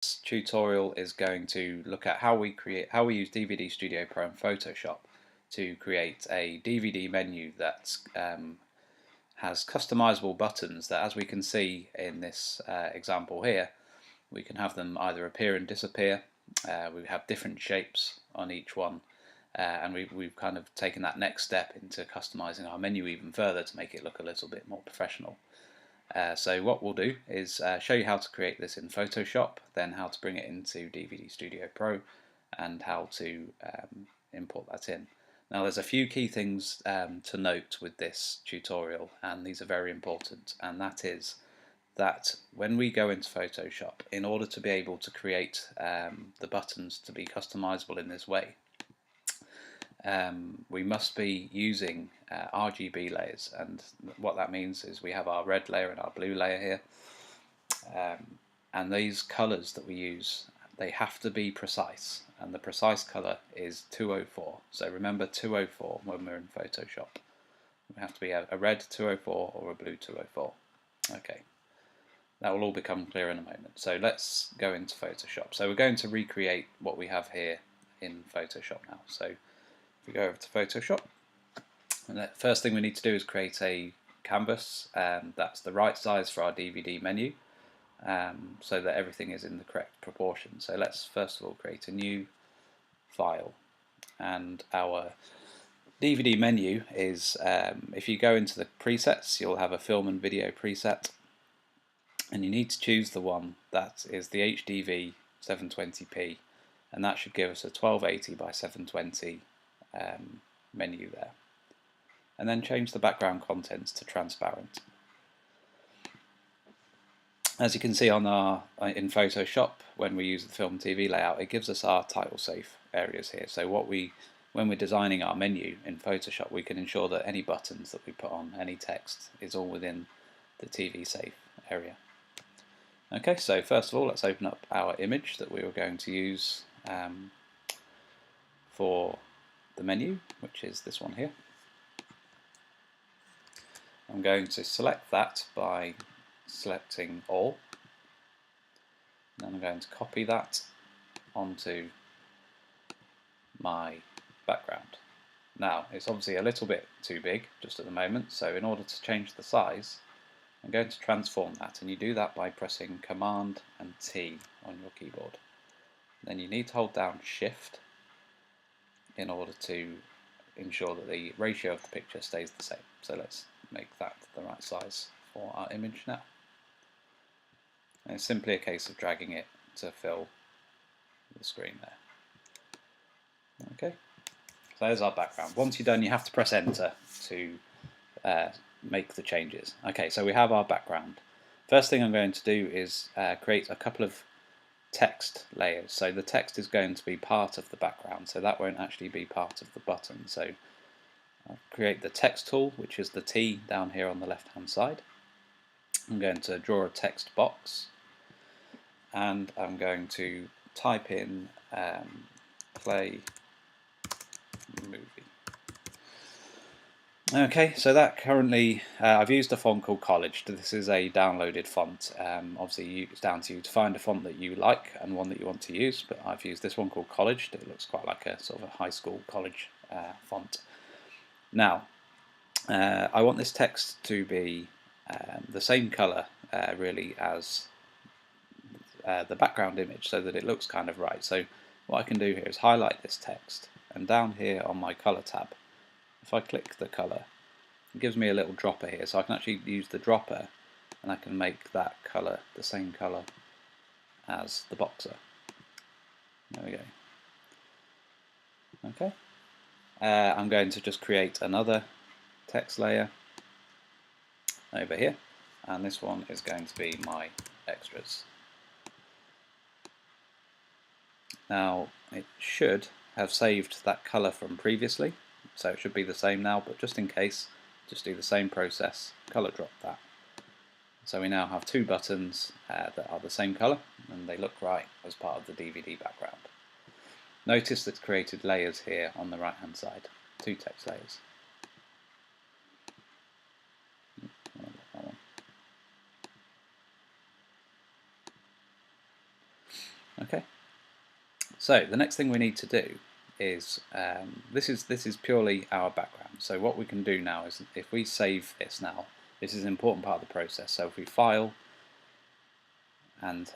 This tutorial is going to look at how we use DVD Studio Pro and Photoshop to create a DVD menu that has customizable buttons that, as we can see in this example here, we can have them either appear and disappear. We have different shapes on each one, and we've kind of taken that next step into customizing our menu even further to make it look a little bit more professional. So what we'll do is show you how to create this in Photoshop, then how to bring it into DVD Studio Pro, and how to import that in. Now there's a few key things to note with this tutorial, and these are very important, and that is that when we go into Photoshop, in order to be able to create the buttons to be customizable in this way, we must be using RGB layers, and what that means is we have our red layer and our blue layer here, and these colors that we use, they have to be precise, and the precise color is 204. So remember 204 when we're in Photoshop. We have to be a red 204 or a blue 204. Okay, that will all become clear in a moment. So let's go into Photoshop. So we're going to recreate what we have here in Photoshop now. So if we go over to Photoshop, and the first thing we need to do is create a canvas that's the right size for our DVD menu, so that everything is in the correct proportion. So let's first of all create a new file, and our DVD menu is, if you go into the presets, you'll have a film and video preset, and you need to choose the one that is the HDV 720p, and that should give us a 1280 by 720 menu there. And then change the background contents to transparent. As you can see on in Photoshop, when we use the film TV layout, it gives us our title safe areas here. So when we're designing our menu in Photoshop, we can ensure that any buttons that we put on, any text, is all within the TV safe area. Okay, so first of all, let's open up our image that we were going to use for the menu, which is this one here. I'm going to select that by selecting all. Then I'm going to copy that onto my background. Now, it's obviously a little bit too big just at the moment, so in order to change the size, I'm going to transform that, and you do that by pressing Command and T on your keyboard. Then you need to hold down Shift in order to ensure that the ratio of the picture stays the same. So let's make that the right size for our image now. And it's simply a case of dragging it to fill the screen there. Okay, so there's our background. Once you're done, you have to press Enter to make the changes. Okay, so we have our background. First thing I'm going to do is create a couple of text layers. So the text is going to be part of the background, so that won't actually be part of the button. So I'll create the text tool, which is the T down here on the left hand side. I'm going to draw a text box, and I'm going to type in play movie. Okay, so that currently, I've used a font called College. This is a downloaded font. Obviously it's down to you to find a font that you like and one that you want to use, but I've used this one called College. It looks quite like a sort of a high school college font. Now, I want this text to be the same colour really as the background image, so that it looks kind of right. So what I can do here is highlight this text, and down here on my colour tab, if I click the colour, it gives me a little dropper here, so I can actually use the dropper and I can make that colour the same colour as the boxer. There we go. Okay. I'm going to just create another text layer over here, and this one is going to be my extras. Now, it should have saved that colour from previously, so it should be the same now, but just in case, just do the same process, colour drop that. So we now have two buttons that are the same colour, and they look right as part of the DVD background. Notice that it's created layers here on the right hand side, two text layers. Okay. So the next thing we need to do is this is purely our background. So what we can do now is if we save this now, this is an important part of the process. So if we file and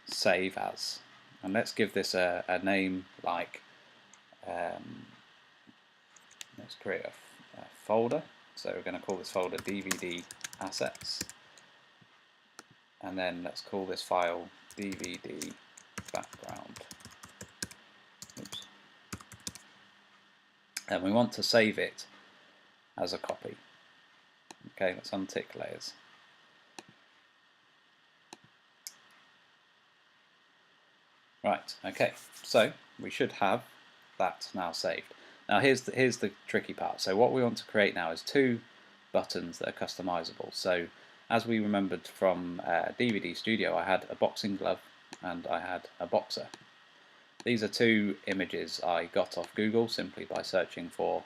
save as, and let's give this a name like let's create a folder. So we're going to call this folder DVD assets, and then let's call this file DVD background. Oops. And we want to save it as a copy. Okay, let's untick layers. Right, okay, so we should have that now saved. Now here's the tricky part. So what we want to create now is two buttons that are customizable. So as we remembered from DVD Studio, I had a boxing glove and I had a boxer. These are two images I got off Google simply by searching for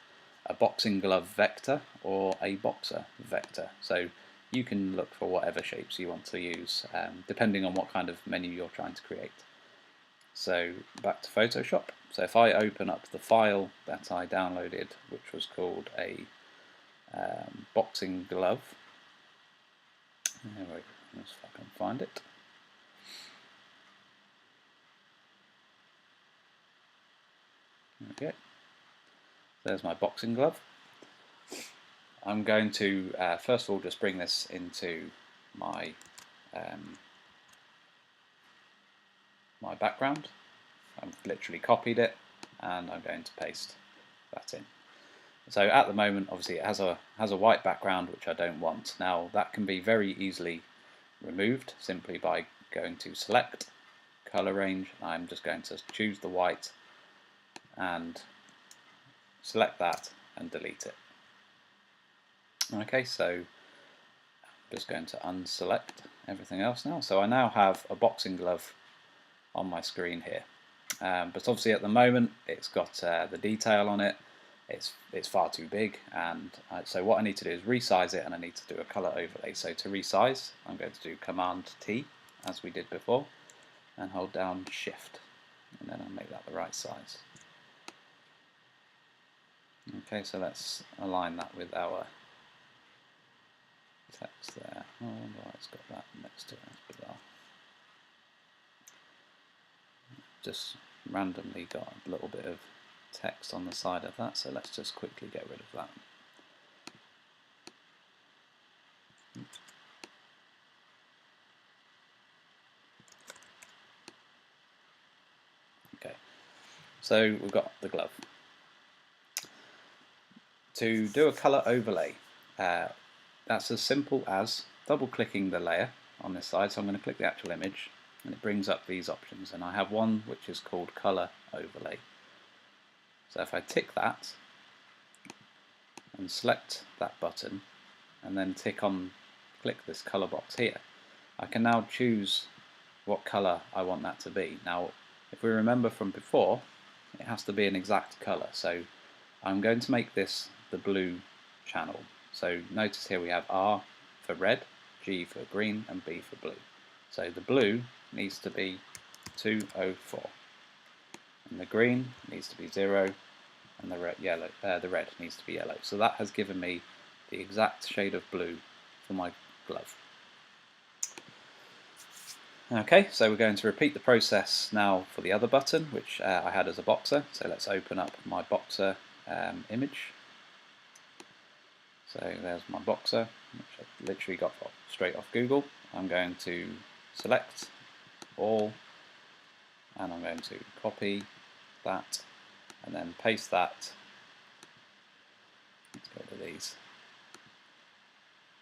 a boxing glove vector or a boxer vector. So you can look for whatever shapes you want to use depending on what kind of menu you're trying to create. So back to Photoshop. So if I open up the file that I downloaded, which was called a boxing glove, there we go, let's see if I can find it. There we go. There's my boxing glove. I'm going to first of all just bring this into my my background. I've literally copied it and I'm going to paste that in. So at the moment obviously it has a white background, which I don't want. Now that can be very easily removed simply by going to select, color range. I'm just going to choose the white and select that and delete it. Okay, so I'm just going to unselect everything else now. So I now have a boxing glove on my screen here. But obviously at the moment it's got the detail on it. It's far too big, and so what I need to do is resize it, and I need to do a color overlay. So to resize, I'm going to do Command T as we did before, and hold down Shift, and then I'll make that the right size. Okay, so let's align that with our text there. Oh, I wonder why it's got that next to it. That's bizarre. Just randomly got a little bit of text on the side of that, so let's just quickly get rid of that. Okay, so we've got the glove. To do a color overlay, that's as simple as double clicking the layer on this side. So I'm going to click the actual image and it brings up these options, and I have one which is called color overlay. So if I tick that and select that button and then click this color box here, I can now choose what color I want that to be. Now if we remember from before, it has to be an exact color, so I'm going to make this the blue channel. So notice here we have R for red, G for green, and B for blue. So the blue needs to be 204, and the green needs to be 0, and the red needs to be yellow. So that has given me the exact shade of blue for my glove. Okay, so we're going to repeat the process now for the other button, which I had as a boxer. So let's open up my boxer image. So there's my boxer, which I literally got straight off Google. I'm going to select all, and I'm going to copy that, and then paste that. Let's go to these.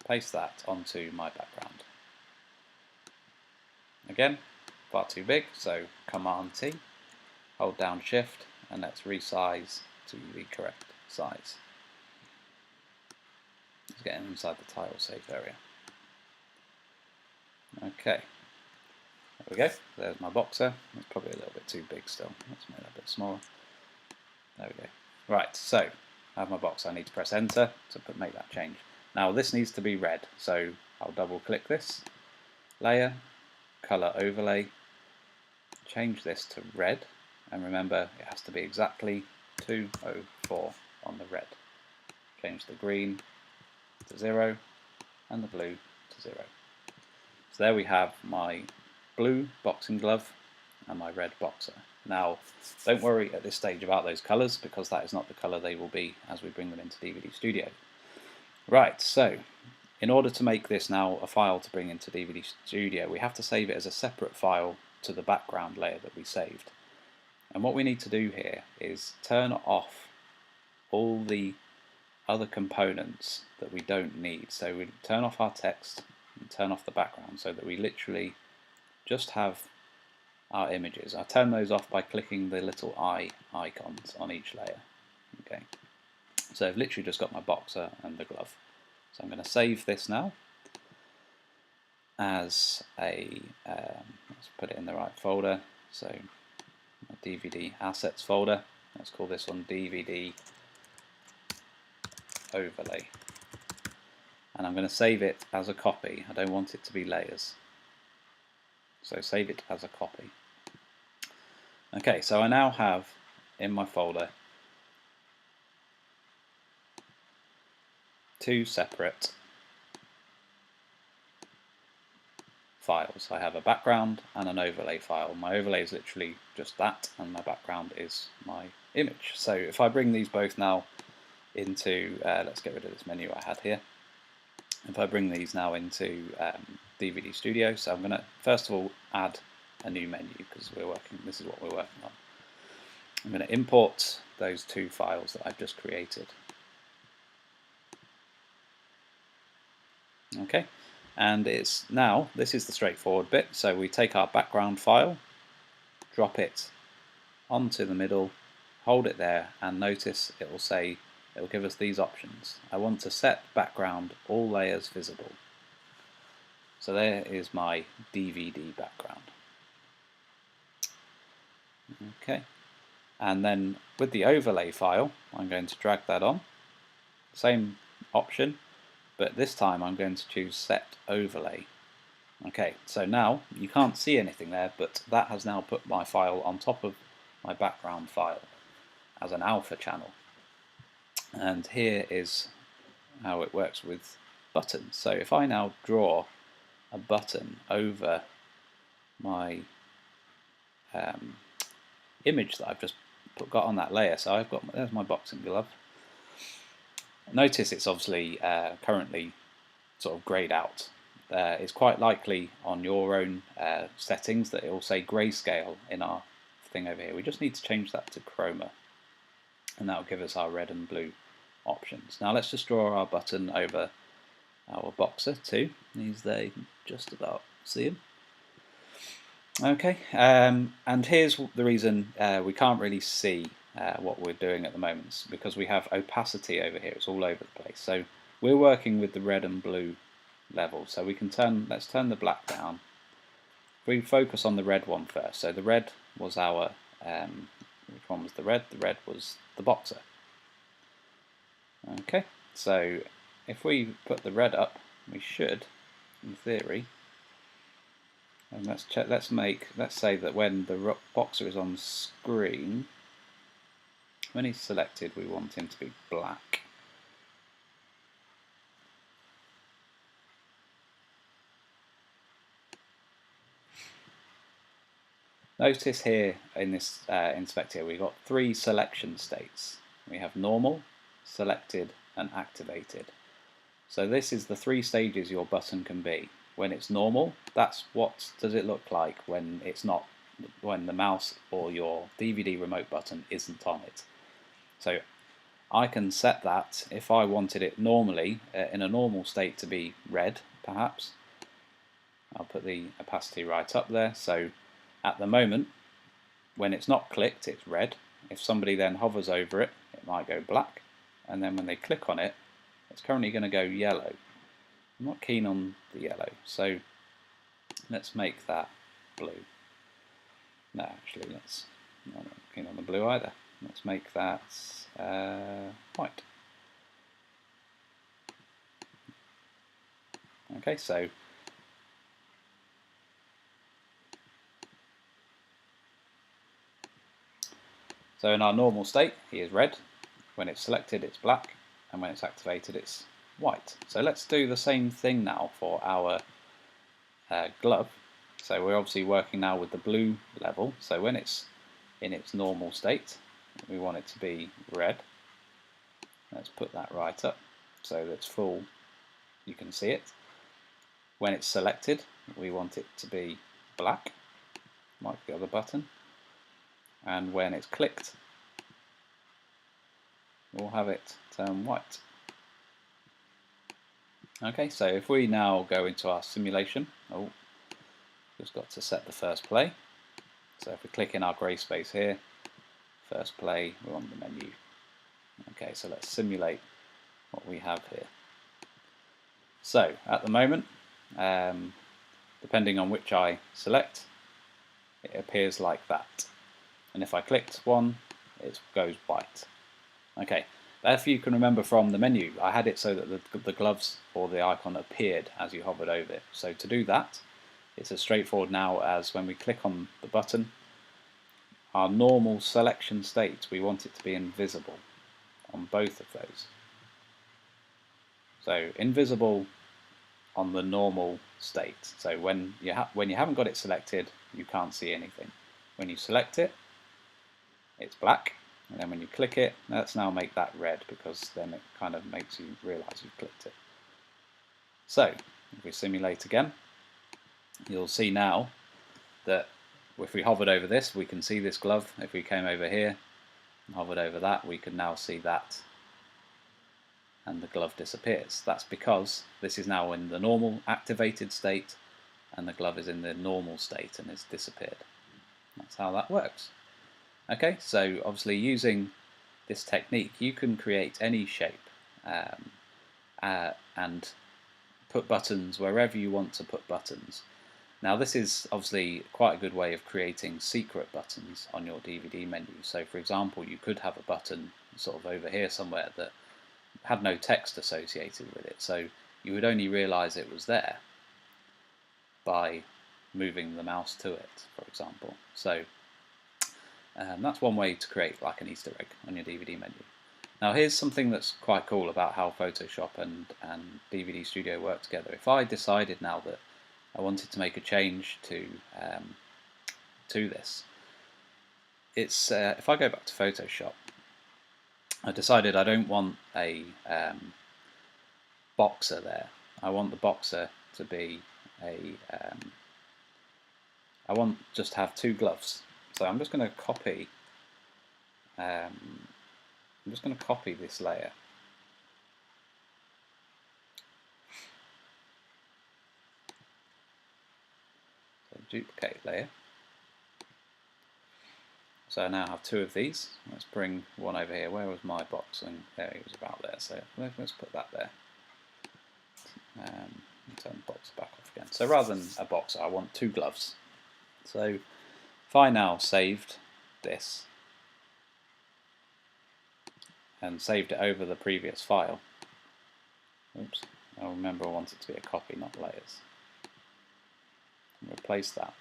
Paste that onto my background. Again, far too big, so Command T, hold down Shift, and let's resize to the correct size. Let's get inside the tile safe area. Okay, there we go. There's my boxer. It's probably a little bit too big still. Let's make that a bit smaller. There we go. Right, so I have my boxer. I need to press Enter to make that change. Now this needs to be red, so I'll double click this, Layer, Color Overlay, change this to red, and remember it has to be exactly 204 on the red. Change the green to 0 and the blue to 0. So there we have my blue boxing glove and my red boxer. Now, don't worry at this stage about those colours, because that is not the colour they will be as we bring them into DVD Studio. Right, so in order to make this now a file to bring into DVD Studio, we have to save it as a separate file to the background layer that we saved. And what we need to do here is turn off all the other components that we don't need. So we turn off our text and turn off the background so that we literally just have our images. I turn those off by clicking the little eye icons on each layer. Okay, so I've literally just got my boxer and the glove. So I'm going to save this now as a, let's put it in the right folder, so my DVD assets folder. Let's call this one DVD overlay. And I'm going to save it as a copy. I don't want it to be layers. So save it as a copy. Okay, so I now have in my folder two separate files. I have a background and an overlay file. My overlay is literally just that, and my background is my image. So if I bring these both now into, let's get rid of this menu I had here. If I bring these now into DVD Studio, so I'm going to first of all add a new menu, because this is what we're working on. I'm going to import those two files that I've just created. Okay, and this is the straightforward bit. So we take our background file, drop it onto the middle, hold it there, and notice it will give us these options. I want to set background all layers visible. So there is my DVD background. Okay, and then with the overlay file, I'm going to drag that on. Same option, but this time I'm going to choose Set Overlay. Okay, so now you can't see anything there, but that has now put my file on top of my background file as an alpha channel. And here is how it works with buttons. So if I now draw a button over my image that I've just got on that layer, so there's my boxing glove. Notice it's obviously currently sort of grayed out. It's quite likely on your own settings that it will say grayscale in our thing over here. We just need to change that to chroma, and that will give us our red and blue options. Now let's just draw our button over our boxer too. He's there, you can just about see him. Okay, and here's the reason we can't really see what we're doing at the moment. It's because we have opacity over here. It's all over the place. So we're working with the red and blue level. So we can let's turn the black down. We focus on the red one first. So the red was our, which one was the red? The red was the boxer. Okay, so if we put the red up, we should, in theory, and let's check. Let's say that when the boxer is on screen, when he's selected, we want him to be black. Notice here in this inspector, we've got three selection states. We have normal, selected, and activated. So this is the three stages your button can be. When it's normal, that's what does it look like when the mouse or your DVD remote button isn't on it. So I can set that if I wanted it normally, in a normal state, to be red, perhaps. I'll put the opacity right up there. So at the moment, when it's not clicked, it's red. If somebody then hovers over it, it might go black. And then when they click on it, it's currently going to go yellow. I'm not keen on the yellow, so let's make that blue. No, actually, I'm not keen on the blue either. Let's make that white. Okay, so So in our normal state, he is red. When it's selected, it's black, and when it's activated, it's white. So let's do the same thing now for our glove. So we're obviously working now with the blue level. So when it's in its normal state, we want it to be red. Let's put that right up so that it's full, you can see it. When it's selected, we want it to be black, like the other button. And when it's clicked, we'll have it turn white. Okay, so if we now go into our simulation, just got to set the first play. So if we click in our grey space here, first play, we want the menu. Okay, so let's simulate what we have here. So at the moment, depending on which I select, it appears like that. And if I clicked one, it goes white. Okay, if you can remember from the menu, I had it so that the gloves or the icon appeared as you hovered over it. So to do that, it's as straightforward now as when we click on the button, our normal selection state, we want it to be invisible on both of those. So invisible on the normal state. So when you haven't got it selected, you can't see anything. When you select it, it's black, and then when you click it, let's now make that red, because then it kind of makes you realize you've clicked it. So if we simulate again, you'll see now that if we hovered over this, we can see this glove. If we came over here and hovered over that, we can now see that, and the glove disappears. That's because this is now in the normal activated state, and the glove is in the normal state and has disappeared. That's how that works. Okay, so obviously using this technique, you can create any shape and put buttons wherever you want to put buttons. Now this is obviously quite a good way of creating secret buttons on your DVD menu. So for example, you could have a button sort of over here somewhere that had no text associated with it, so you would only realize it was there by moving the mouse to it, for example. So that's one way to create like an Easter egg on your DVD menu. Now here's something that's quite cool about how Photoshop and DVD Studio work together. If I decided now that I wanted to make a change to this, it's if I go back to Photoshop, I decided I don't want a boxer there. I want the boxer to be I want just to have two gloves. So I'm just going to copy. This layer. So duplicate layer. So I now have two of these. Let's bring one over here. Where was my box? And there, he was about there. So let's put that there. Turn the box back off again. So rather than a boxer, I want two gloves. So if I now saved this and saved it over the previous file, oops, I'll remember I want it to be a copy, not layers. Replace that.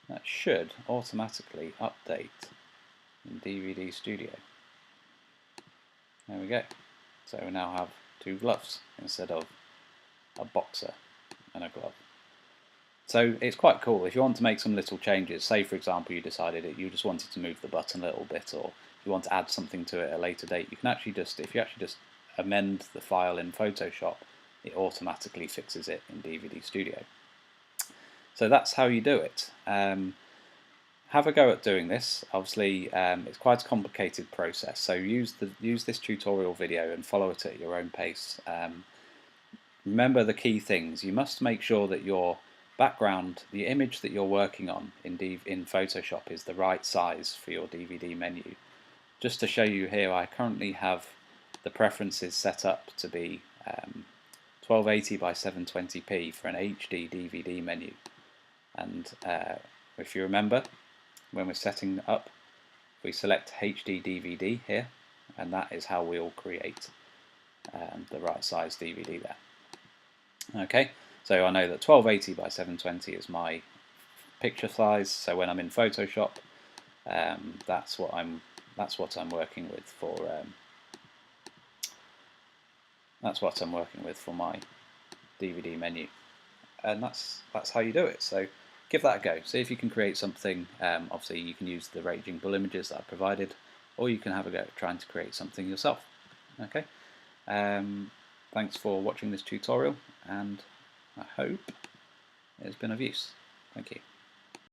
That should automatically update in DVD Studio. There we go. So we now have two gloves instead of a boxer and a glove. So it's quite cool. If you want to make some little changes, say for example you decided that you just wanted to move the button a little bit, or you want to add something to it at a later date, you can actually just, if you actually just amend the file in Photoshop, it automatically fixes it in DVD Studio. So that's how you do it. Have a go at doing this. Obviously, it's quite a complicated process. So use this tutorial video and follow it at your own pace. Remember the key things. You must make sure that your background, the image that you're working on in Photoshop, is the right size for your DVD menu. Just to show you here, I currently have the preferences set up to be 1280 by 720p for an HD DVD menu. And if you remember, when we're setting up, we select HD DVD here, and that is how we'll create the right size DVD there. Okay, so I know that 1280 by 720 is my picture size, so when I'm in Photoshop, That's what I'm working with for my DVD menu, and that's how you do it. So give that a go. See if you can create something. Obviously, you can use the Raging Bull images that I provided, or you can have a go at trying to create something yourself. Okay. Thanks for watching this tutorial, and I hope it has been of use. Thank you.